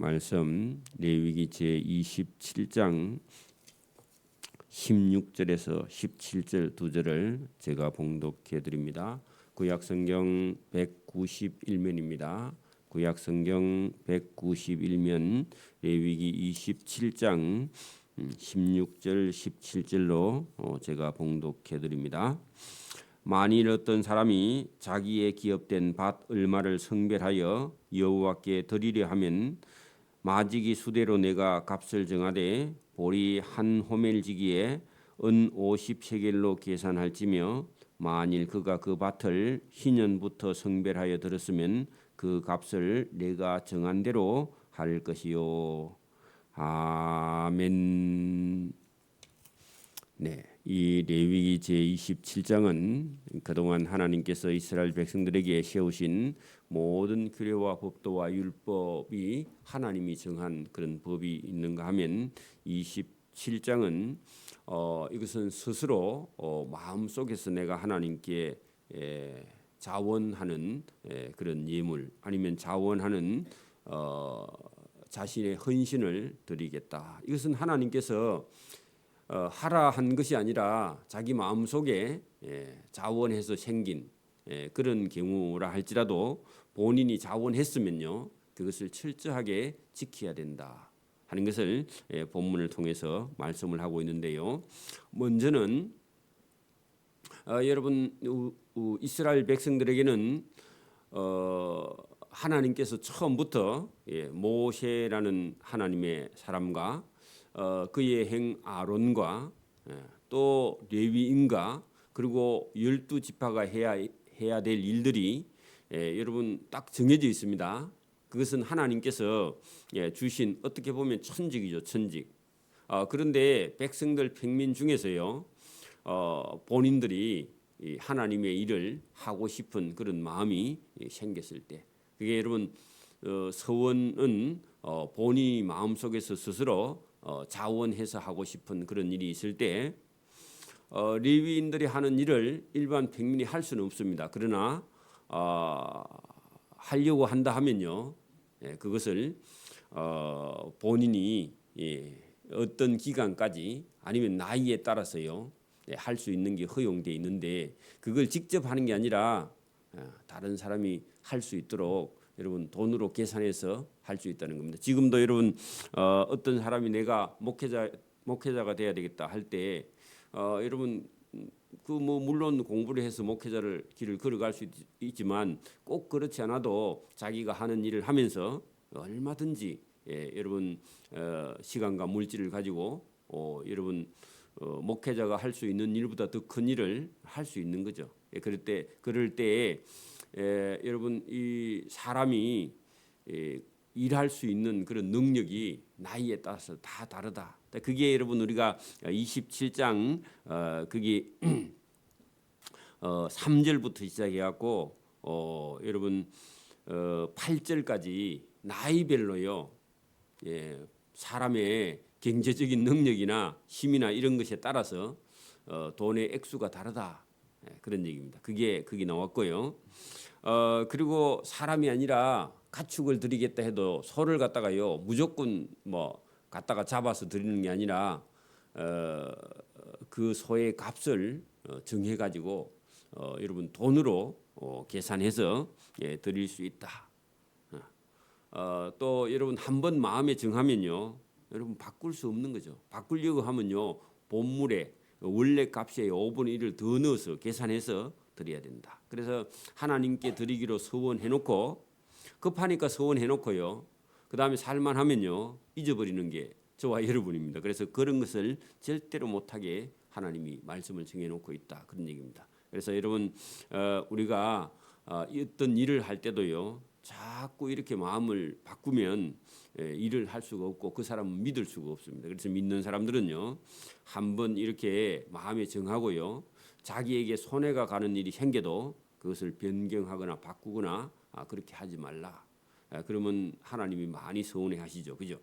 말씀 레위기 제 27장 16절에서 17절 두 절을 제가 봉독해 드립니다. 구약성경 191면입니다. 구약성경 191면 레위기 27장 16절 17절로 제가 봉독해 드립니다. 만일 어떤 사람이 자기의 기업된 밭 얼마를 성별하여 여호와께 드리려 하면 마지기 수대로 내가 값을 정하되 보리 한 호멜지기에 은 50세겔로 계산할지며 만일 그가 그 밭을 희년부터 성별하여 들었으면 그 값을 내가 정한 대로 할 것이요. 아멘. 네, 이 레위기 제27장은 그동안 하나님께서 이스라엘 백성들에게 세우신 모든 규례와 법도와 율법이 하나님이 정한 그런 법이 있는가 하면 27장은 이것은 스스로 마음속에서 내가 하나님께 자원하는 그런 예물 아니면 자원하는 자신의 헌신을 드리겠다. 이것은 하나님께서 하라 한 것이 아니라 자기 마음속에 자원해서 생긴 그런 경우라 할지라도 본인이 자원했으면요 그것을 철저하게 지켜야 된다 하는 것을 본문을 통해서 말씀을 하고 있는데요. 먼저는 여러분 이스라엘 백성들에게는 하나님께서 처음부터 모세라는 하나님의 사람과 그의 행 아론과 또 레위인과 그리고 12지파가 해야 될 일들이 여러분 딱 정해져 있습니다. 그것은 하나님께서 주신 어떻게 보면 천직이죠, 천직. 그런데 백성들 평민 중에서요 본인들이 하나님의 일을 하고 싶은 그런 마음이 생겼을 때, 그게 여러분 서원은 본인이 마음속에서 스스로 자원해서 하고 싶은 그런 일이 있을 때 레위인들이 하는 일을 일반 평민이 할 수는 없습니다. 그러나 하려고 한다 하면요 그것을 본인이 어떤 기간까지 아니면 나이에 따라서요 할 수 있는 게 허용되어 있는데 그걸 직접 하는 게 아니라 다른 사람이 할 수 있도록 여러분 돈으로 계산해서 할 수 있다는 겁니다. 지금도 여러분 어떤 사람이 내가 목회자가 돼야 되겠다 할 때 여러분 그 뭐 물론 공부를 해서 목회자를 길을 걸어갈 수 있지만 꼭 그렇지 않아도 자기가 하는 일을 하면서 얼마든지 여러분 시간과 물질을 가지고 여러분 목회자가 할 수 있는 일보다 더 큰 일을 할 수 있는 거죠. 그럴 때에 여러분 이 사람이 일할 수 있는 그런 능력이 나이에 따라서 다 다르다. 그게 여러분 우리가 27장 그게 3절부터 시작해갖고 여러분 8절까지 나이별로요 사람의 경제적인 능력이나 힘이나 이런 것에 따라서 돈의 액수가 다르다. 그런 얘기입니다. 그게 나왔고요. 그리고 사람이 아니라 가축을 드리겠다 해도 소를 갖다가요 무조건 뭐 갖다가 잡아서 드리는 게 아니라 그 소의 값을 정해 가지고 여러분 돈으로 계산해서 드릴 수 있다. 또 여러분 한번 마음에 정하면요 여러분 바꿀 수 없는 거죠. 바꾸려고 하면요 본물에 원래 값에 5분의 1을 더 넣어서 계산해서 드려야 된다. 그래서 하나님께 드리기로 서원해놓고 급하니까 서원해놓고요. 그 다음에 살만하면요 잊어버리는 게 저와 여러분입니다. 그래서 그런 것을 절대로 못하게 하나님이 말씀을 정해놓고 있다. 그런 얘기입니다. 그래서 여러분 우리가 어떤 일을 할 때도요 자꾸 이렇게 마음을 바꾸면 일을 할 수가 없고 그 사람은 믿을 수가 없습니다. 그래서 믿는 사람들은요 한번 이렇게 마음에 정하고요 자기에게 손해가 가는 일이 생겨도 그것을 변경하거나 바꾸거나 그렇게 하지 말라. 그러면 하나님이 많이 서운해 하시죠. 그죠?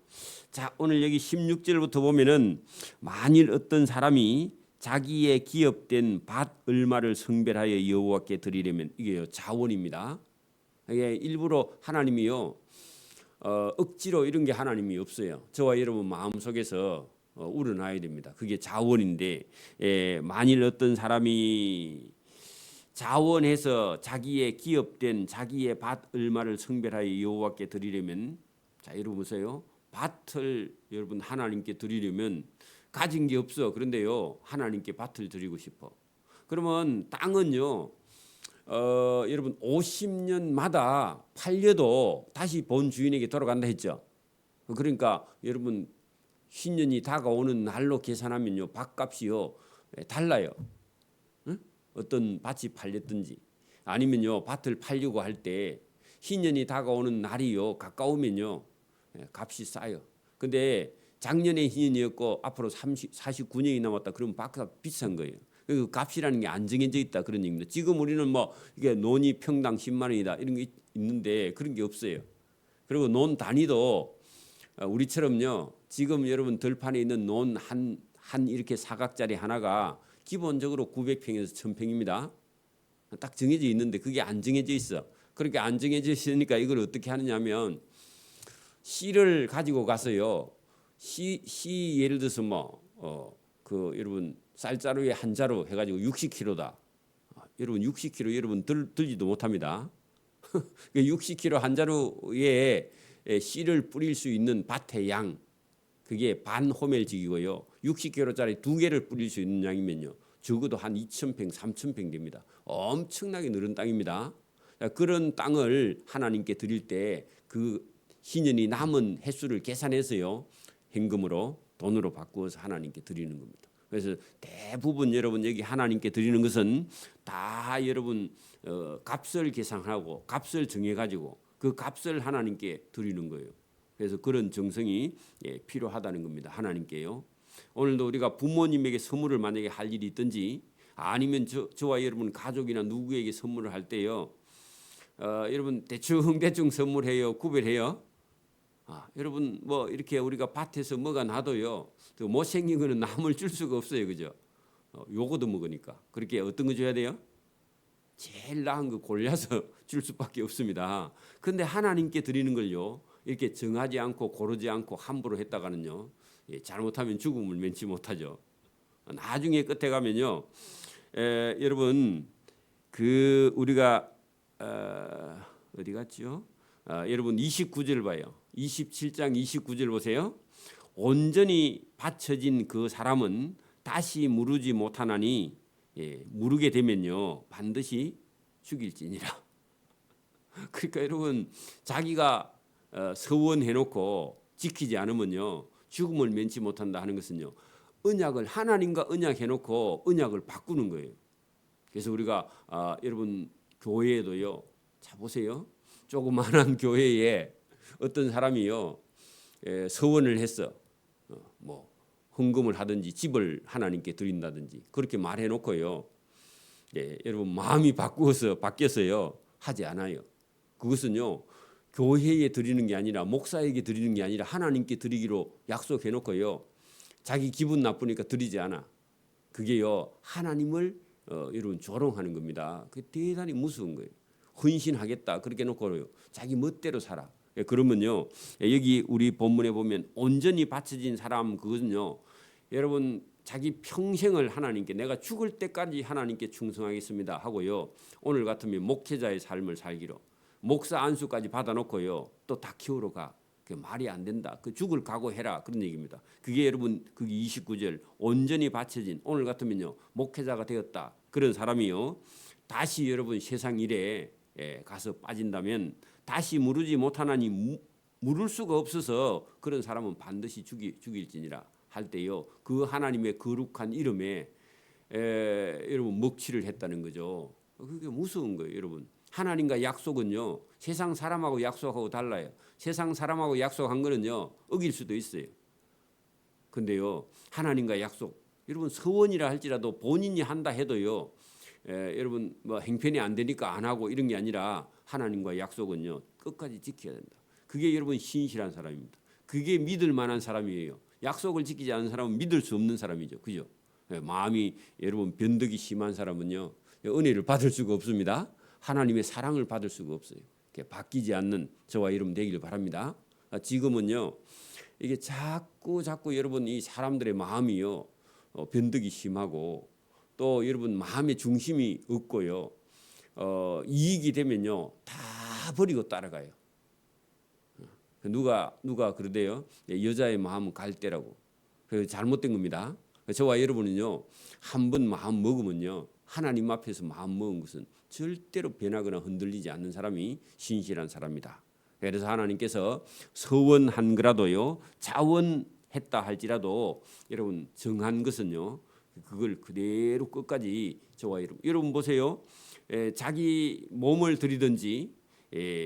자, 오늘 여기 16절부터 보면은 만일 어떤 사람이 자기의 기업된 밭 얼마를 성별하여 여호와께 드리려면 이게요 자원입니다. 이게 일부러 하나님이요 억지로 이런 게 하나님이 없어요. 저와 여러분 마음속에서 우러나야 됩니다. 그게 자원인데 만일 어떤 사람이 자원해서 자기의 기업된 자기의 밭 얼마를 성별하여 여호와께 드리려면, 자 여러분 보세요. 밭을 여러분 하나님께 드리려면 가진 게 없어. 그런데요 하나님께 밭을 드리고 싶어. 그러면 땅은요 여러분 50년마다 팔려도 다시 본 주인에게 돌아간다 했죠. 그러니까 여러분 신년이 다가오는 날로 계산하면요 밭값이요 달라요. 응? 어떤 밭이 팔렸든지 아니면요 밭을 팔려고 할 때 신년이 다가오는 날이요 가까우면요 값이 싸요. 근데 작년에 신년이었고 앞으로 49년이 남았다 그러면 밭값 비싼 거예요. 그 값이라는 게 안 정해져 있다 그런 얘기입니다. 지금 우리는 뭐 이게 논이 평당 10만 원이다 이런 게 있는데 그런 게 없어요. 그리고 논 단위도 우리처럼요 지금 여러분 들판에 있는 논 한 이렇게 사각짜리 하나가 기본적으로 900평에서 1000평입니다. 딱 정해져 있는데 그게 안 정해져 있어. 그렇게 안 정해져 있으니까 이걸 어떻게 하느냐면 씨를 가지고 가서요. 씨 예를 들어서 그 여러분 쌀자루에 한 자루 해가지고 60kg다. 여러분 60kg 여러분 들지도 못합니다. 60kg 한 자루에 씨를 뿌릴 수 있는 밭의 양 그게 반 호멜직이고요. 60kg짜리 두 개를 뿌릴 수 있는 양이면요. 적어도 한 2,000평, 3,000평 됩니다. 엄청나게 늘은 땅입니다. 그런 땅을 하나님께 드릴 때 그 희년이 남은 횟수를 계산해서요. 현금으로 돈으로 바꾸어서 하나님께 드리는 겁니다. 그래서 대부분 여러분 여기 하나님께 드리는 것은 다 여러분 값을 계산하고 값을 정해가지고 그 값을 하나님께 드리는 거예요. 그래서 그런 정성이 필요하다는 겁니다. 하나님께요. 오늘도 우리가 부모님에게 선물을 만약에 할 일이 있든지 아니면 저와 여러분 가족이나 누구에게 선물을 할 때요. 여러분 대충 선물해요. 구별해요. 여러분 뭐 이렇게 우리가 밭에서 뭐가 나도요. 못생긴 거는 남을 줄 수가 없어요. 그죠? 요거도 먹으니까. 그렇게 어떤 거 줘야 돼요? 제일 나은 거 골라서 줄 수밖에 없습니다. 그런데 하나님께 드리는 걸요. 이렇게 정하지 않고 고르지 않고 함부로 했다가는요. 잘못하면 죽음을 면치 못하죠. 나중에 끝에 가면요. 여러분 그 우리가 어디 갔죠? 여러분 29절 봐요. 27장 29절 보세요. 온전히 바쳐진 그 사람은 다시 무르지 못하나니 무르게 되면요 반드시 죽일지니라. 그러니까 여러분 자기가 서원해놓고 지키지 않으면요 죽음을 면치 못한다 하는 것은요 언약을 하나님과 언약해놓고 언약을 바꾸는 거예요. 그래서 우리가 여러분 교회에도요 자 보세요 조그마한 교회에 어떤 사람이요 서원을 했어. 뭐 헌금을 하든지 집을 하나님께 드린다든지 그렇게 말해놓고요. 여러분 마음이 바뀌어서요 하지 않아요. 그것은요 교회에 드리는 게 아니라 목사에게 드리는 게 아니라 하나님께 드리기로 약속해놓고요. 자기 기분 나쁘니까 드리지 않아. 그게요 하나님을 여러분 조롱하는 겁니다. 그게 대단히 무서운 거예요. 헌신하겠다 그렇게 놓고요 자기 멋대로 살아. 그러면요 여기 우리 본문에 보면 온전히 바쳐진 사람 그것은요 여러분 자기 평생을 하나님께 내가 죽을 때까지 하나님께 충성하겠습니다 하고요 오늘 같으면 목회자의 삶을 살기로 목사 안수까지 받아놓고요 또 다 키우러 가. 그 말이 안 된다. 그 죽을 각오해라 그런 얘기입니다. 그게 여러분 그게 29절 온전히 바쳐진 오늘 같으면요 목회자가 되었다 그런 사람이요 다시 여러분 세상 일에 가서 빠진다면 다시 무르지 못하나니 물을 수가 없어서 그런 사람은 반드시 죽일지니라 할 때요 그 하나님의 거룩한 이름에 여러분 먹칠을 했다는 거죠. 그게 무서운 거예요. 여러분 하나님과 약속은요 세상 사람하고 약속하고 달라요. 세상 사람하고 약속한 거는요 어길 수도 있어요. 근데요 하나님과 약속 여러분 서원이라 할지라도 본인이 한다 해도요 여러분 뭐 행편이 안 되니까 안 하고 이런 게 아니라 하나님과 약속은요 끝까지 지켜야 된다. 그게 여러분 신실한 사람입니다. 그게 믿을 만한 사람이에요. 약속을 지키지 않는 사람은 믿을 수 없는 사람이죠. 그죠? 마음이 여러분 변덕이 심한 사람은요 은혜를 받을 수가 없습니다. 하나님의 사랑을 받을 수가 없어요. 바뀌지 않는 저와 여러분 되기를 바랍니다. 지금은요 이게 자꾸 여러분 이 사람들의 마음이요 변덕이 심하고 또 여러분 마음의 중심이 없고요 이익이 되면요 다 버리고 따라가요. 누가 그러대요. 여자의 마음은 갈대라고. 그 잘못된 겁니다. 저와 여러분은요 한 번 마음 먹으면요 하나님 앞에서 마음 먹은 것은 절대로 변하거나 흔들리지 않는 사람이 신실한 사람이다. 그래서 하나님께서 서원한 거라도요 자원했다 할지라도 여러분 정한 것은요 그걸 그대로 끝까지 저와 여러분 보세요. 자기 몸을 드리든지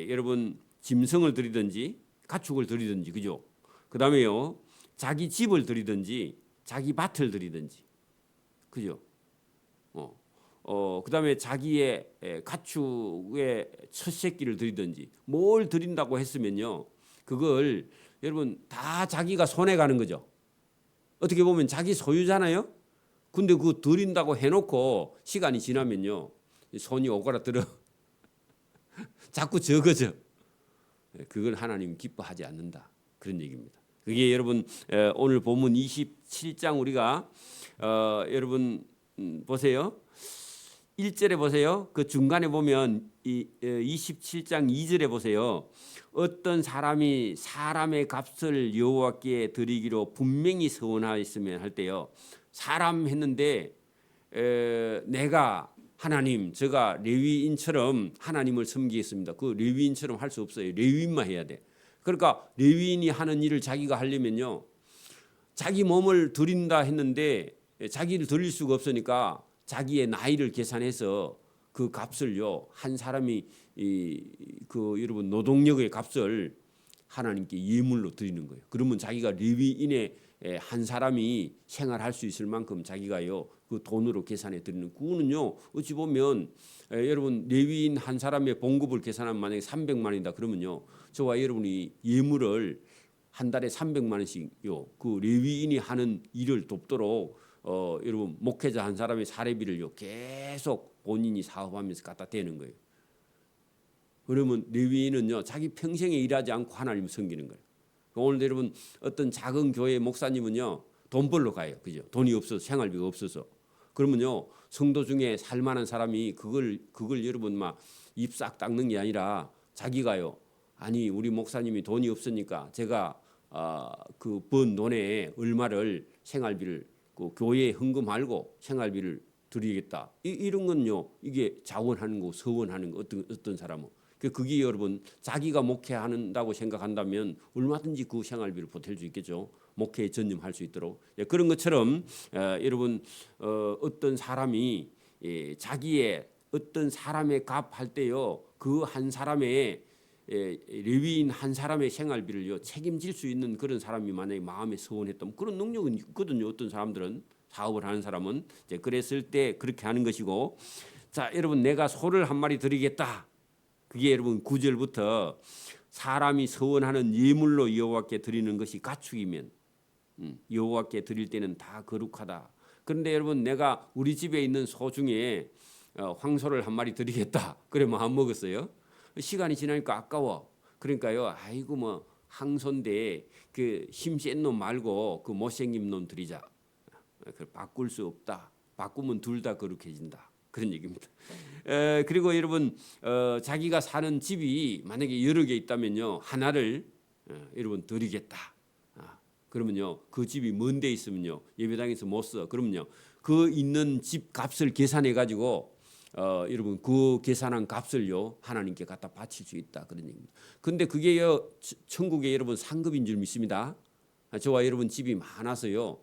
여러분 짐승을 드리든지 가축을 드리든지 그죠? 그다음에요 자기 집을 드리든지 자기 밭을 드리든지 그죠? 그다음에 자기의 가축의 첫 새끼를 드리든지 뭘 드린다고 했으면요 그걸 여러분 다 자기가 손해 가는 거죠. 어떻게 보면 자기 소유잖아요. 근데 그 드린다고 해놓고 시간이 지나면요 손이 오그라들어 자꾸 적어져. 그걸 하나님 기뻐하지 않는다 그런 얘기입니다. 그게 여러분 오늘 본문 27장 우리가 여러분 보세요. 1절에 보세요. 그 중간에 보면 27장 2절에 보세요. 어떤 사람이 사람의 값을 여호와께 드리기로 분명히 서원하였으면 할 때요. 사람 했는데 내가 하나님 제가 레위인처럼 하나님을 섬기겠습니다. 그 레위인처럼 할 수 없어요. 레위인만 해야 돼. 그러니까 레위인이 하는 일을 자기가 하려면요. 자기 몸을 드린다 했는데 자기를 드릴 수가 없으니까 자기의 나이를 계산해서 그 값을요. 한 사람이 그 여러분 노동력의 값을 하나님께 예물로 드리는 거예요. 그러면 자기가 레위인의 한 사람이 생활할 수 있을 만큼 자기가요 그 돈으로 계산해 드리는 그거는요 어찌 보면 여러분 레위인 한 사람의 봉급을 계산하면 만약에 300만 원이다 그러면요 저와 여러분이 예물을 한 달에 300만 원씩요 그 레위인이 하는 일을 돕도록 여러분 목회자 한 사람의 사례비를요 계속 본인이 사업하면서 갖다 대는 거예요. 그러면 레위인은요 자기 평생에 일하지 않고 하나님을 섬기는 거예요. 오늘 여러분 어떤 작은 교회 목사님은요 돈 벌러 가요. 그죠? 돈이 없어서 생활비가 없어서 그러면요 성도 중에 살만한 사람이 그걸 여러분 막 입 싹 닦는 게 아니라 자기가요 아니 우리 목사님이 돈이 없으니까 제가 그 번 돈에 얼마를 생활비를 그 교회에 헌금 말고 생활비를 드리겠다. 이런 건요 이게 자원하는 거 서원하는 거 어떤 사람은 그게 여러분 자기가 목회한다고 생각한다면 얼마든지 그 생활비를 보탤 수 있겠죠. 목회에 전념할 수 있도록 그런 것처럼 여러분 어떤 사람이 자기의 어떤 사람의 값할 때요 그 한 사람의 레위인 한 사람의 생활비를요 책임질 수 있는 그런 사람이 만약에 마음에 서원했다면 그런 능력은 있거든요. 어떤 사람들은 사업을 하는 사람은 이제 그랬을 때 그렇게 하는 것이고 자 여러분 내가 소를 한 마리 드리겠다. 그게 여러분 9절부터 사람이 서원하는 예물로 여호와께 드리는 것이 가축이면 여호와께 드릴 때는 다 거룩하다. 그런데 여러분 내가 우리 집에 있는 소 중에 황소를 한 마리 드리겠다. 그래 마음 먹었어요. 시간이 지나니까 아까워. 그러니까요. 아이고 뭐 항소인데 그 힘 센 놈 말고 그 못생긴 놈 드리자. 바꿀 수 없다. 바꾸면 둘 다 거룩해진다. 그런 얘기입니다. 그리고 여러분 자기가 사는 집이 만약에 여러 개 있다면요 하나를 여러분 드리겠다. 그러면요 그 집이 먼 데 있으면요 예배당에서 못 써. 그러면요 그 있는 집 값을 계산해 가지고 여러분 그 계산한 값을요 하나님께 갖다 바칠 수 있다 그런 얘기입니다. 근데 그게요 천국에 여러분 상급인 줄 믿습니다. 저와 여러분 집이 많아서요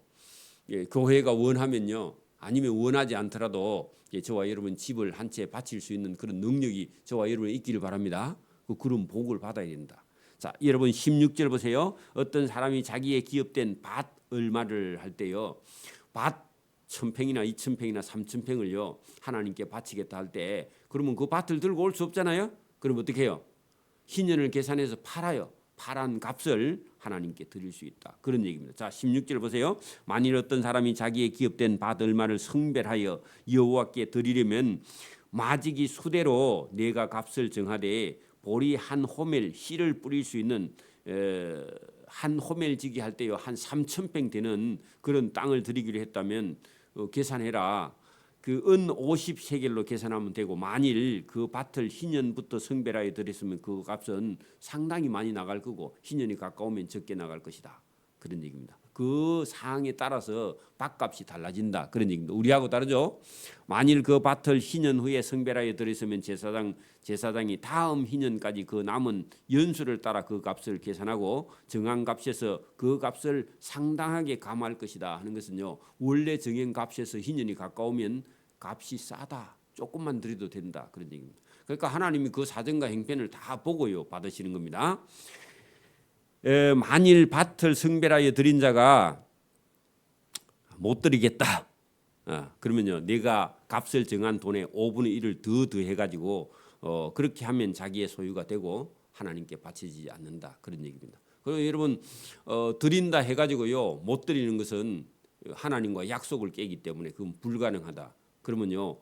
교회가 원하면요 아니면 원하지 않더라도 저와 여러분 집을 한 채 바칠 수 있는 그런 능력이 저와 여러분에 있기를 바랍니다. 그런 복을 받아야 된다. 자, 여러분 16절 보세요. 어떤 사람이 자기의 기업된 밭 얼마를 할 때요. 밭 1000평이나 2000평이나 3000평을요. 하나님께 바치겠다 할 때 그러면 그 밭을 들고 올 수 없잖아요. 그럼 어떻게 해요? 희년을 계산해서 팔아요. 팔한 값을 하나님께 드릴 수 있다. 그런 얘기입니다. 자, 16절 보세요. 만일 어떤 사람이 자기의 기업된 밭 얼마를 성별하여 여호와께 드리려면 마지기 수대로 내가 값을 정하되 보리 한 호멜 씨를 뿌릴 수 있는 한 호멜지기 할 때요 한 3,000평 되는 그런 땅을 드리기로 했다면 계산해라. 그 은 50세겔로 계산하면 되고 만일 그 밭을 희년부터 성별하여 드렸으면 그 값은 상당히 많이 나갈 거고 희년이 가까우면 적게 나갈 것이다. 그런 얘기입니다. 그 사항에 따라서 밭값이 달라진다. 그런 얘기입니다. 우리하고 다르죠. 만일 그 밭을 희년 후에 성별하여 드렸으면 제사장이 다음 희년까지 그 남은 연수를 따라 그 값을 계산하고 정한 값에서 그 값을 상당하게 감할 것이다 하는 것은요. 원래 정한 값에서 희년이 가까우면 값이 싸다. 조금만 드려도 된다. 그런 얘기입니다. 그러니까 하나님이 그 사정과 형편을 다 보고요 받으시는 겁니다. 만일 밭을 성별하여 드린 자가 못 드리겠다. 그러면요 내가 값을 정한 돈의 5분의 1을 더 더해가지고 그렇게 하면 자기의 소유가 되고 하나님께 바쳐지지 않는다. 그런 얘기입니다. 그리고 여러분 드린다 해가지고요 못 드리는 것은 하나님과 약속을 깨기 때문에 그건 불가능하다. 그러면요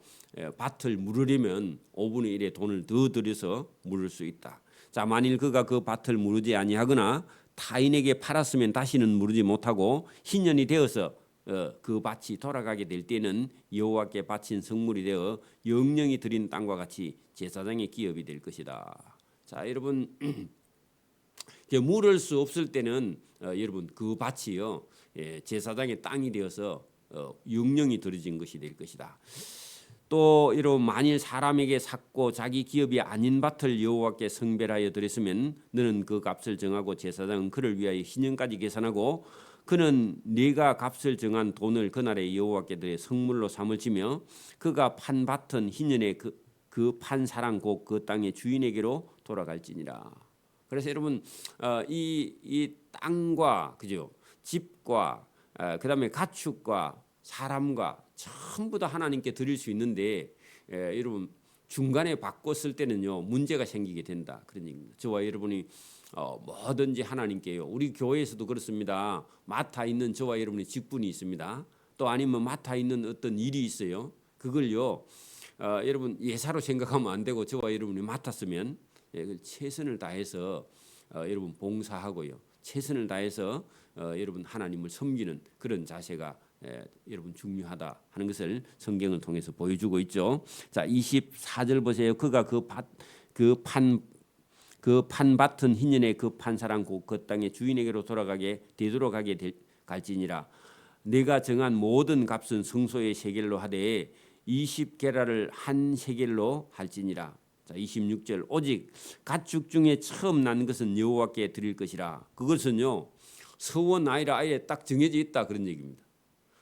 밭을 물으려면 5분의 1의 돈을 더 들여서 물을 수 있다. 자, 만일 그가 그 밭을 무르지 아니하거나 타인에게 팔았으면 다시는 무르지 못하고 희년이 되어서 그 밭이 돌아가게 될 때는 여호와께 바친 성물이 되어 영영이 드린 땅과 같이 제사장의 기업이 될 것이다. 자, 여러분 물을 수 없을 때는 여러분 그 밭이요 제사장의 땅이 되어서 영영이 드려진 것이 될 것이다. 또 이런 만일 사람에게 샀고 자기 기업이 아닌 밭을 여호와께 성별하여 드렸으면 너는 그 값을 정하고 제사장은 그를 위하여 희년까지 계산하고 그는 네가 값을 정한 돈을 그날에 여호와께 드려 성물로 삼을지며 그가 판 밭은 희년에 그 판 사람 곧 그 땅의 주인에게로 돌아갈지니라. 그래서 여러분 이 땅과 그죠 집과 그다음에 가축과 사람과 전부 다 하나님께 드릴 수 있는데 여러분 중간에 바꿨을 때는요 문제가 생기게 된다. 그런 얘기입니다. 저와 여러분이 뭐든지 하나님께요. 우리 교회에서도 그렇습니다. 맡아 있는 저와 여러분의 직분이 있습니다. 또 아니면 맡아 있는 어떤 일이 있어요. 그걸요 여러분 예사로 생각하면 안 되고 저와 여러분이 맡았으면 최선을 다해서 여러분 봉사하고요. 최선을 다해서 여러분 하나님을 섬기는 그런 자세가 여러분 중요하다 하는 것을 성경을 통해서 보여주고 있죠. 자, 24절 보세요. 그가 그 판 밭은 희년에 그 판 사람 그 땅의 주인에게로 되돌아가게 갈지니라. 내가 정한 모든 값은 성소의 세겔로 하되 20게라를 한 세겔로 할지니라. 자, 26절 오직 가축 중에 처음 난 것은 여호와께 드릴 것이라. 그것은요 서원 아이라 아예 딱 정해져 있다 그런 얘기입니다.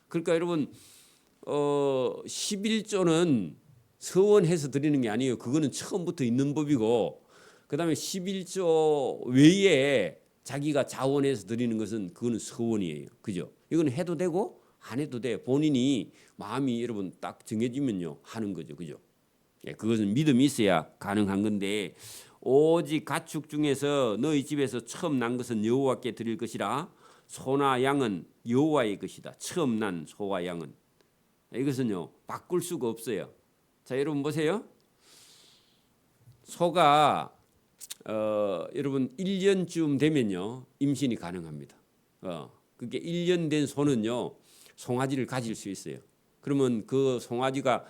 그러니까 여러분 11조는 서원해서 드리는 게 아니에요. 그거는 처음부터 있는 법이고 그다음에 11조 외에 자기가 자원해서 드리는 것은 그거는 서원이에요. 그죠? 이거는 해도 되고 안 해도 돼. 본인이 마음이 여러분 딱 정해지면요 하는 거죠. 그죠? 예, 그것은 믿음이 있어야 가능한 건데 오직 가축 중에서 너희 집에서 처음 난 것은 여호와께 드릴 것이라. 소나 양은 여호와의 것이다. 처음 난 소와 양은 이것은요 바꿀 수가 없어요. 자, 여러분 보세요. 소가 여러분 1년쯤 되면요 임신이 가능합니다. 그게 1년 된 소는요 송아지를 가질 수 있어요. 그러면 그 송아지가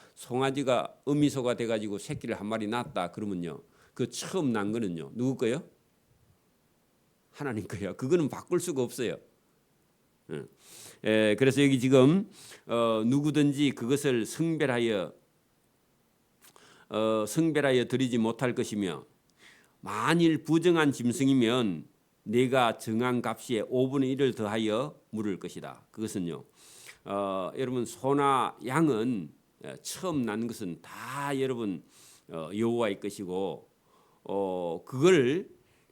어미소가 돼가지고 새끼를 한 마리 낳았다 그러면요 그 처음 난 거는요 누구 거예요? 하나님 거예요. 그거는 바꿀 수가 없어요. 그래서 여기 지금 누구든지 그것을 성별하여 드리지 못할 것이며 만일 부정한 짐승이면 내가 정한 값에 5분의 1을 더하여 물을 것이다. 그것은요 여러분 소나 양은 처음 난 것은 다 여러분 여호와의 것이고 그걸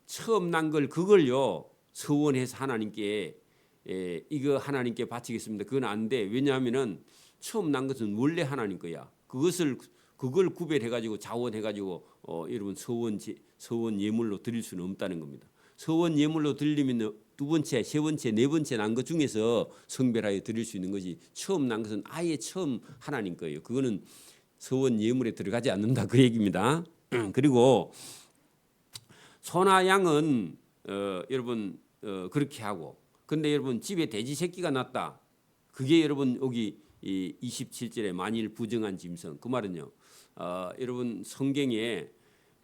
처음 난 걸 그걸요 서원해서 하나님께 이거 하나님께 바치겠습니다. 그건 안 돼. 왜냐하면은 처음 난 것은 원래 하나님 거야. 그걸 구별해 가지고 자원해 가지고 여러분 서원 예물로 드릴 수는 없다는 겁니다. 서원 예물로 드리면 두 번째, 세 번째, 네 번째 난 것 중에서 성별하여 드릴 수 있는 것이 처음 난 것은 아예 처음 하나님 거예요. 그거는 서원 예물에 들어가지 않는다 그 얘기입니다. 그리고 소나 양은 여러분 그렇게 하고 근데 여러분 집에 돼지 새끼가 났다. 그게 여러분 여기 이 27절에 만일 부정한 짐승 그 말은요. 여러분 성경에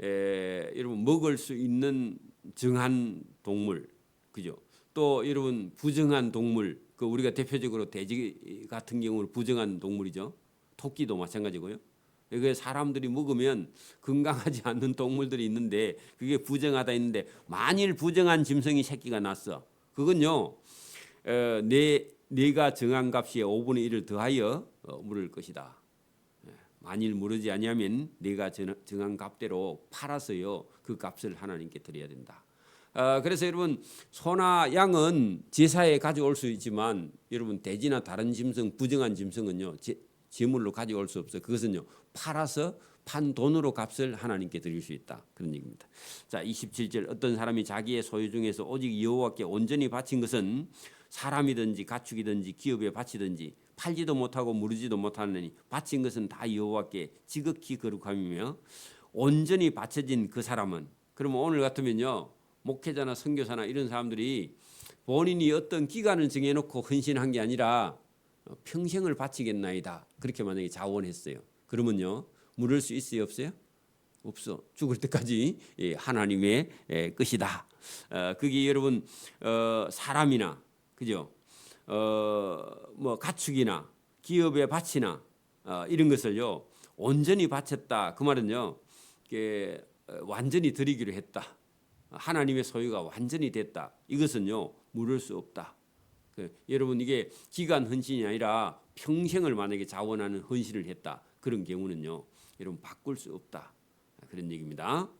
여러분 먹을 수 있는 정한 동물 그죠? 또 여러분 부정한 동물 그 우리가 대표적으로 돼지 같은 경우는 부정한 동물이죠. 토끼도 마찬가지고요. 이게 사람들이 먹으면 건강하지 않는 동물들이 있는데 그게 부정하다 했는데 만일 부정한 짐승이 새끼가 났어. 그건요. 내가 정한 값이 5분의 1을 더하여 물을 것이다. 만일 물으지 아니하면 내가 정한 값대로 팔아서요. 그 값을 하나님께 드려야 된다. 그래서 여러분 소나 양은 제사에 가져올 수 있지만 여러분 돼지나 다른 짐승 부정한 짐승은요. 제물로 가져올 수 없어요. 그것은요. 팔아서 판 돈으로 값을 하나님께 드릴 수 있다. 그런 얘기입니다. 자, 27절 어떤 사람이 자기의 소유 중에서 오직 여호와께 온전히 바친 것은 사람이든지 가축이든지 기업에 바치든지 팔지도 못하고 무르지도 못하느니 바친 것은 다 여호와께 지극히 거룩함이며 온전히 바쳐진 그 사람은 그러면 오늘 같으면요. 목회자나 선교사나 이런 사람들이 본인이 어떤 기간을 정해놓고 헌신한 게 아니라 평생을 바치겠나이다. 그렇게 만약에 자원했어요. 그러면요. 물을 수 있어요? 없어요? 없어. 죽을 때까지 하나님의 것이다. 그게 여러분 사람이나 그죠? 뭐 가축이나 기업의 밭이나 이런 것을요. 온전히 바쳤다. 그 말은요. 완전히 드리기로 했다. 하나님의 소유가 완전히 됐다. 이것은요. 물을 수 없다. 여러분 이게 기간 헌신이 아니라 평생을 만약에 자원하는 헌신을 했다. 그런 경우는요. 여러분 바꿀 수 없다. 그런 얘기입니다.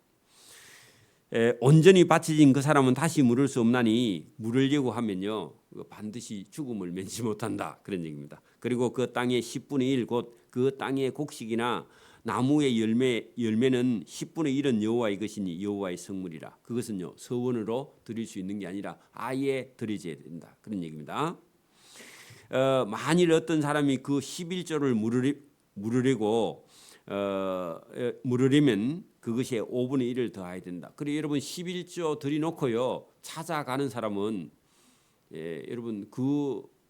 온전히 바쳐진 그 사람은 다시 물을 수 없나니 물으려고 하면요. 반드시 죽음을 면치 못한다. 그런 얘기입니다. 그리고 그 땅의 10분의 1 곧 그 땅의 곡식이나 나무의 열매는 10분의 1은 여호와의 것이니 여호와의 성물이라. 그것은요. 서원으로 드릴 수 있는 게 아니라 아예 드려져야 된다. 그런 얘기입니다. 만일 어떤 사람이 그 11조를 물으려면 그것에 5분의 1을 더해야 된다. 그리고 여러분 11조 드려놓고요. 찾아가는 사람은 여러분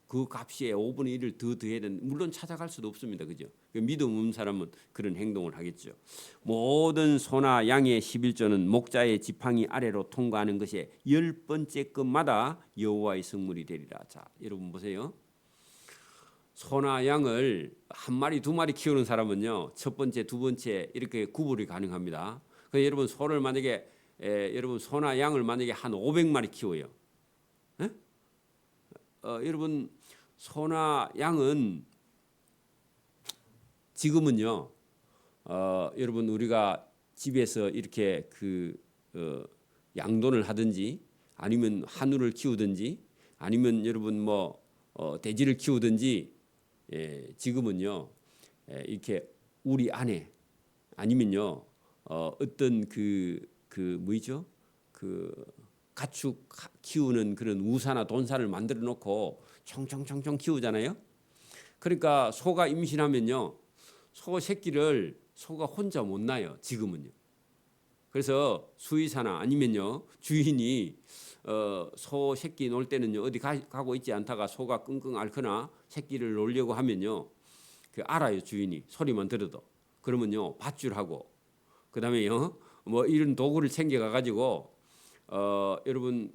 그 값에 5분의 1을 더 더해야 된다. 물론 찾아갈 수도 없습니다. 그죠? 믿음 없는 사람은 그런 행동을 하겠죠. 모든 소나 양의 11조는 목자의 지팡이 아래로 통과하는 것에 10번째 것마다 여호와의 성물이 되리라. 자, 여러분 보세요. 소나 양을 한 마리 두 마리 키우는 사람은요. 첫 번째, 두 번째 이렇게 구분이 가능합니다. 그래서 여러분 소를 만약에 여러분 소나 양을 만약에 한 500마리 키워요. 여러분 소나 양은 지금은요. 여러분 우리가 집에서 이렇게 양돈을 하든지 아니면 한우를 키우든지 아니면 여러분 뭐 돼지를 키우든지 지금은요. 이렇게 우리 안에 아니면요. 어떤 뭐죠? 가축 키우는 그런 우사나 돈사를 만들어 놓고 총총총총 키우잖아요. 그러니까 소가 임신하면요. 소 새끼를 소가 혼자 못 낳아요. 지금은요. 그래서 수의사나 아니면요. 주인이 소 새끼 놓을 때는요. 어디 가고 있지 않다가 소가 끙끙 앓거나 새끼를 놓으려고 하면요. 알아요. 주인이 소리만 들어도. 그러면요. 밧줄하고 그다음에요. 뭐 이런 도구를 챙겨 가 가지고 여러분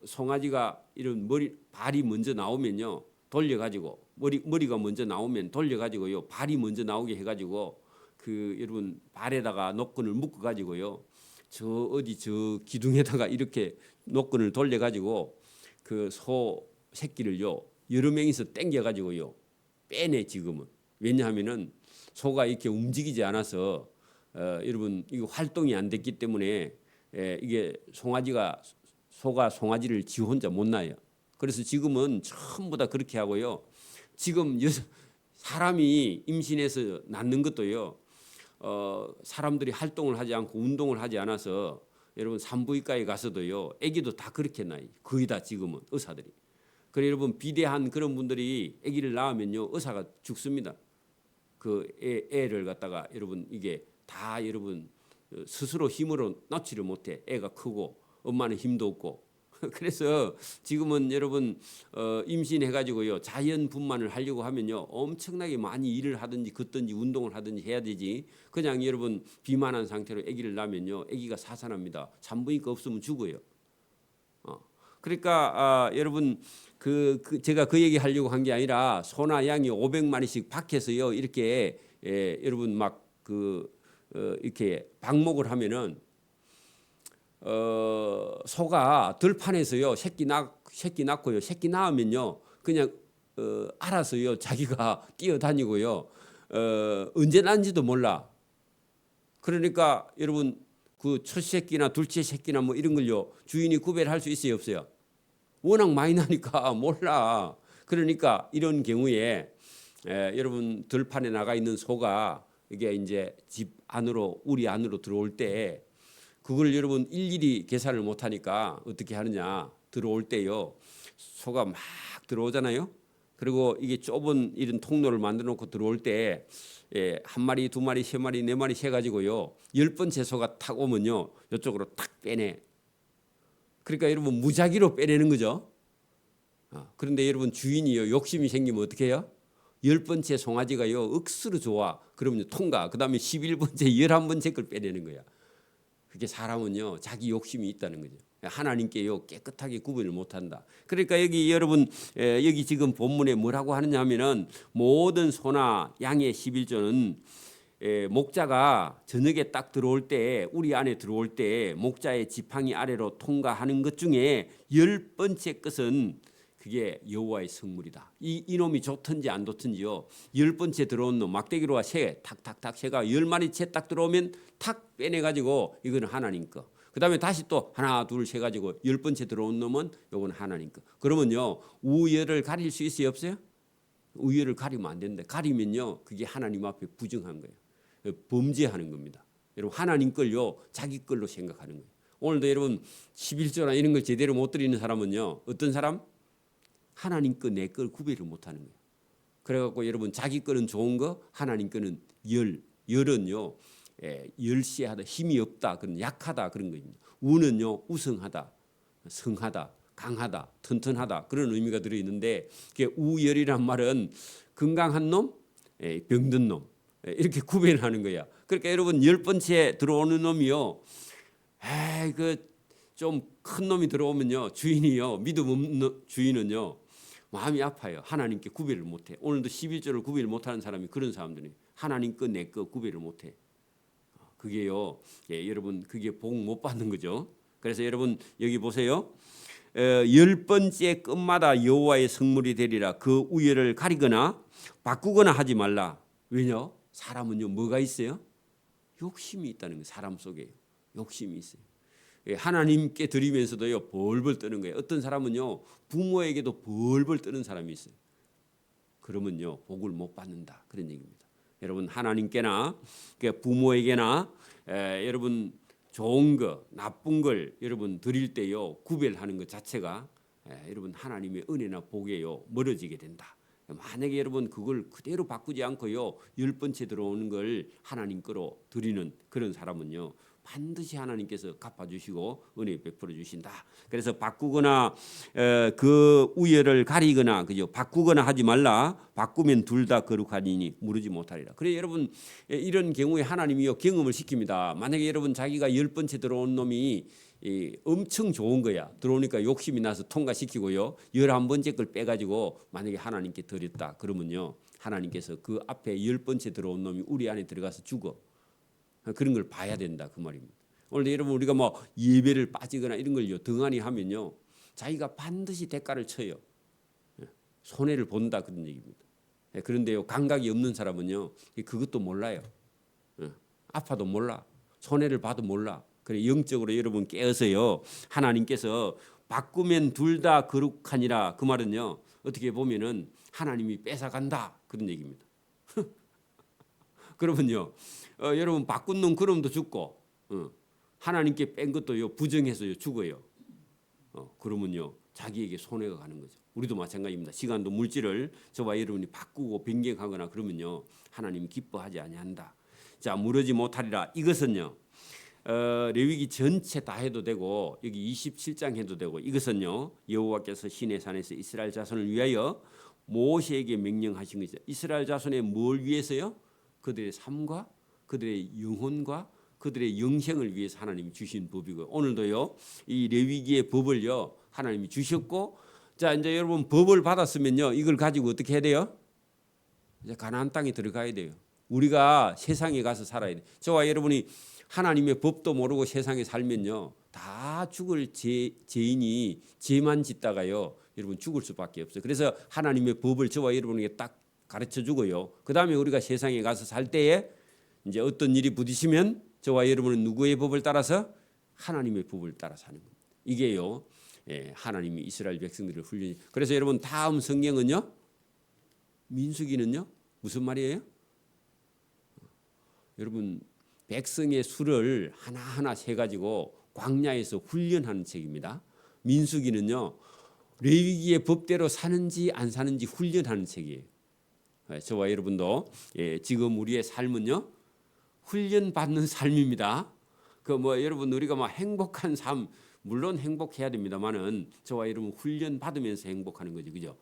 송아지가 이런 발이 먼저 나오면요. 돌려 가지고 머리가 먼저 나오면 돌려 가지고요. 발이 먼저 나오게 해 가지고 여러분 발에다가 노끈을 묶어 가지고요. 저 기둥에다가 이렇게 노끈을 돌려 가지고 소 새끼를요. 여러 명이서 당겨 가지고요. 빼내 지금은. 왜냐하면은 소가 이렇게 움직이지 않아서 여러분 이거 활동이 안 됐기 때문에 이게 소가 송아지를 지 혼자 못 낳아요. 그래서 지금은 전부 다 그렇게 하고요. 지금 사람이 임신해서 낳는 것도요. 사람들이 활동을 하지 않고 운동을 하지 않아서 여러분 산부인과에 가서도요. 아기도 다 그렇게 낳아요. 거의 다 지금은 의사들이. 그래 여러분 비대한 그런 분들이 아기를 낳으면요. 의사가 죽습니다. 애를 갖다가 여러분 이게 다 여러분 스스로 힘으로 낳지를 못해. 애가 크고 엄마는 힘도 없고. 그래서 지금은 여러분 임신해가지고요 자연 분만을 하려고 하면요 엄청나게 많이 일을 하든지 걷든지 운동을 하든지 해야 되지. 그냥 여러분 비만한 상태로 아기를 낳으면요 아기가 사산합니다. 산부인과 없으면 죽어요. 그러니까 여러분 제가 그 얘기 하려고 한 게 아니라 소나 양이 500마리씩 밖에서요 이렇게 여러분 막 이렇게 방목을 하면은 소가 들판에서요 새끼 낳고요 새끼 낳으면요 그냥 알아서요 자기가 뛰어다니고요 언제 낳은지도 몰라. 그러니까 여러분 그 첫 새끼나 둘째 새끼나 뭐 이런 걸요 주인이 구별할 수 있어요 없어요? 워낙 많이 나니까 몰라. 그러니까 이런 경우에 여러분 들판에 나가 있는 소가 이게 이제 집 안으로 우리 안으로 들어올 때 그걸 여러분 일일이 계산을 못 하니까 어떻게 하느냐. 들어올 때요 소가 막 들어오잖아요. 그리고 이게 좁은 이런 통로를 만들어 놓고 들어올 때 한 마리, 두 마리, 세 마리, 네 마리 세 가지고요 10번째 소가 탁 오면요 이쪽으로 탁 빼내. 그러니까 여러분 무작위로 빼내는 거죠. 그런데 여러분 주인이요 욕심이 생기면 어떻게 해요? 10번째 송아지가요 억수로 좋아. 그러면 통과. 그다음에 11번째, 11번째 걸 빼내는 거야. 그게 사람은요 자기 욕심이 있다는 거죠. 하나님께요 깨끗하게 구분을 못한다. 그러니까 여기 여러분 여기 지금 본문에 뭐라고 하느냐 하면은 모든 소나 양의 11조는 목자가 저녁에 딱 들어올 때 우리 안에 들어올 때 목자의 지팡이 아래로 통과하는 것 중에 10번째 것은 그게 여호와의 성물이다. 이놈이 좋든지 안 좋든지요 10번째 들어온 놈 막대기로가 새 탁탁탁 새가 10마리째 딱 들어오면 탁 빼내가지고 이거는 하나님 거. 그 다음에 다시 또 하나 둘 세 가지고 10번째 들어온 놈은 요건 하나님 거. 그러면요 우열을 가릴 수 있어요 없어요? 우열을 가리면 안 되는데 가리면요 그게 하나님 앞에 부정한 거예요. 범죄하는 겁니다. 여러분 하나님 걸요 자기 걸로 생각하는 거예요. 오늘도 여러분 11조나 이런 걸 제대로 못 드리는 사람은요 어떤 사람? 하나님 거 내 걸 구별을 못하는 거예요. 그래갖고 여러분 자기 거는 좋은 거 하나님 거는 열은요 열시하다 힘이 없다 그런 약하다 그런 거입니다. 우는요 우성하다 성하다 강하다 튼튼하다 그런 의미가 들어있는데 그게 우열이란 말은 건강한 놈 병든 놈 이렇게 구별하는 거야. 그러니까 여러분 10번째 들어오는 놈이요 그 좀 큰 놈이 들어오면요 주인이요 믿음 없는 주인은요 마음이 아파요. 하나님께 구별을 못해. 오늘도 11조를 구별을 못하는 사람이 그런 사람들이 하나님 거 내 거 구별을 못해. 그게요 여러분 그게 복 못 받는 거죠. 그래서 여러분 여기 보세요. 10번째 끝마다 여호와의 성물이 되리라. 그 우열을 가리거나 바꾸거나 하지 말라. 왜냐? 사람은요 뭐가 있어요? 욕심이 있다는 거예요. 사람 속에 욕심이 있어요. 하나님께 드리면서도요 벌벌 떠는 거예요. 어떤 사람은요 부모에게도 벌벌 떠는 사람이 있어요. 그러면요 복을 못 받는다 그런 얘기입니다. 여러분 하나님께나 부모에게나 여러분 좋은 거 나쁜 걸 여러분 드릴 때요 구별하는 것 자체가 여러분 하나님의 은혜나 복에요 멀어지게 된다. 만약에 여러분 그걸 그대로 바꾸지 않고요 10번째 들어오는 걸 하나님 거로 드리는 그런 사람은요 반드시 하나님께서 갚아주시고 은혜 베풀어 주신다. 그래서 바꾸거나 그 우열을 가리거나 그죠 바꾸거나 하지 말라. 바꾸면 둘 다 거룩하니니 무르지 못하리라. 그래 여러분 이런 경우에 하나님이요 경험을 시킵니다. 만약에 여러분 자기가 10번째 들어온 놈이 엄청 좋은 거야. 들어오니까 욕심이 나서 통과시키고요 11번째 걸 빼가지고 만약에 하나님께 드렸다 그러면요 하나님께서 그 앞에 10번째 들어온 놈이 우리 안에 들어가서 죽어. 그런 걸 봐야 된다 그 말입니다. 오늘 여러분 우리가 뭐 예배를 빠지거나 이런 걸요 등한히 하면요 자기가 반드시 대가를 쳐요. 손해를 본다 그런 얘기입니다. 그런데요 감각이 없는 사람은요 그것도 몰라요. 아파도 몰라. 손해를 봐도 몰라. 그래 영적으로 여러분 깨어서요 하나님께서 바꾸면 둘 다 거룩하니라 그 말은요 어떻게 보면은 하나님이 뺏어간다 그런 얘기입니다. 그러면요 여러분 바꾼 놈 그놈도 죽고 하나님께 뺀 것도요 부정해서요 죽어요. 그러면요 자기에게 손해가 가는 거죠. 우리도 마찬가지입니다. 시간도 물질을 저와 여러분이 바꾸고 변경하거나 그러면요 하나님 기뻐하지 아니한다. 자 무르지 못하리라. 이것은요 레위기 전체 다 해도 되고 여기 27장 해도 되고 이것은요 여호와께서 시내 산에서 이스라엘 자손을 위하여 모세에게 명령하신 것이죠. 이스라엘 자손의 뭘 위해서요? 그들의 삶과 그들의 영혼과 그들의 영생을 위해서 하나님이 주신 법이고 오늘도요 이 레위기의 법을요 하나님이 주셨고 자 이제 여러분 법을 받았으면요 이걸 가지고 어떻게 해야 돼요? 이제 가나안 땅에 들어가야 돼요. 우리가 세상에 가서 살아야 돼. 저와 여러분이 하나님의 법도 모르고 세상에 살면요 다 죽을 죄인이 죄만 짓다가요 여러분 죽을 수밖에 없어요. 그래서 하나님의 법을 저와 여러분에게 딱 가르쳐 주고요. 그 다음에 우리가 세상에 가서 살 때에 이제 어떤 일이 부딪히면 저와 여러분은 누구의 법을 따라서 하나님의 법을 따라 사는 겁니다. 이게요 하나님이 이스라엘 백성들을 훈련. 그래서 여러분 다음 성경은요 민수기는요 무슨 말이에요? 여러분 백성의 수를 하나하나 세 가지고 광야에서 훈련하는 책입니다. 민수기는요 레위기의 법대로 사는지 안 사는지 훈련하는 책이에요. 저와 여러분도 지금 우리의 삶은요 훈련받는 삶입니다. 그 뭐 여러분 우리가 막 행복한 삶 물론 행복해야 됩니다만은 저와 여러분 훈련 받으면서 행복하는 거죠, 그죠?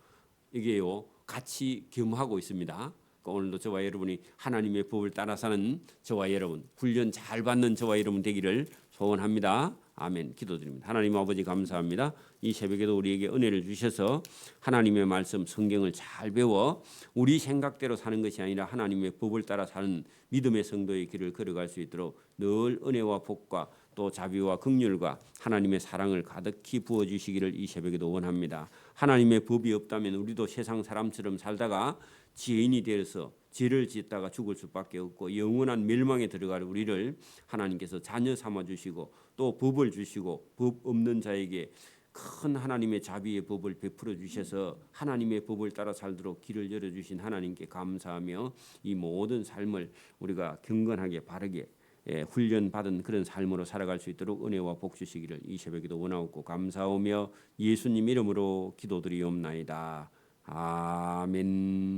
이게요 같이 겸하고 있습니다. 오늘도 저와 여러분이 하나님의 법을 따라 사는 저와 여러분 훈련 잘 받는 저와 여러분 되기를 소원합니다. 아멘. 기도드립니다. 하나님 아버지 감사합니다. 이 새벽에도 우리에게 은혜를 주셔서 하나님의 말씀 성경을 잘 배워 우리 생각대로 사는 것이 아니라 하나님의 법을 따라 사는 믿음의 성도의 길을 걸어갈 수 있도록 늘 은혜와 복과 또 자비와 긍휼과 하나님의 사랑을 가득히 부어주시기를 이 새벽에도 원합니다. 하나님의 법이 없다면 우리도 세상 사람처럼 살다가 죄인이 되어서 죄를 짓다가 죽을 수밖에 없고 영원한 멸망에 들어갈 우리를 하나님께서 자녀 삼아 주시고 또 법을 주시고 법 없는 자에게 큰 하나님의 자비의 법을 베풀어 주셔서 하나님의 법을 따라 살도록 길을 열어 주신 하나님께 감사하며 이 모든 삶을 우리가 경건하게 바르게 훈련받은 그런 삶으로 살아갈 수 있도록 은혜와 복 주시기를 이 새벽에도 원하옵고 감사하며 예수님 이름으로 기도드리옵나이다. 아멘.